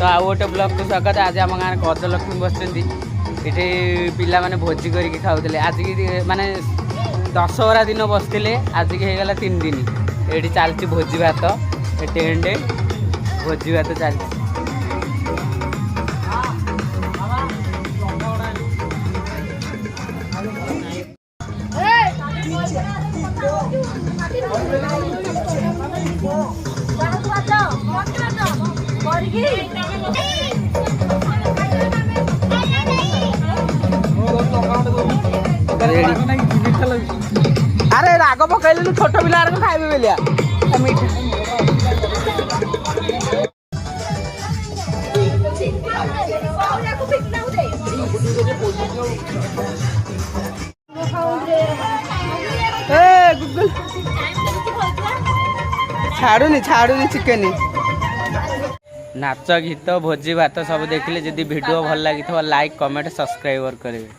तो आउ गोटे ब्लॉग को स्वागत। आज आम गाँव गजलक्ष्मी बसुँच ये पिला माने भोजी करके खाऊले। आज की माने दशहरा दिन बसते आज की होगला 3 दिन ये चलती भोजी भात टेंट भोजी भात चलती। अरे राग पकड़े छोट पिला खाइबे बेलिया मीठा छाड़ूनी चिकेन नाच गीत भोजी भात सब देखिले। जदि वीडियो भल लगी लाइक कमेंट सब्सक्राइब करेंगे।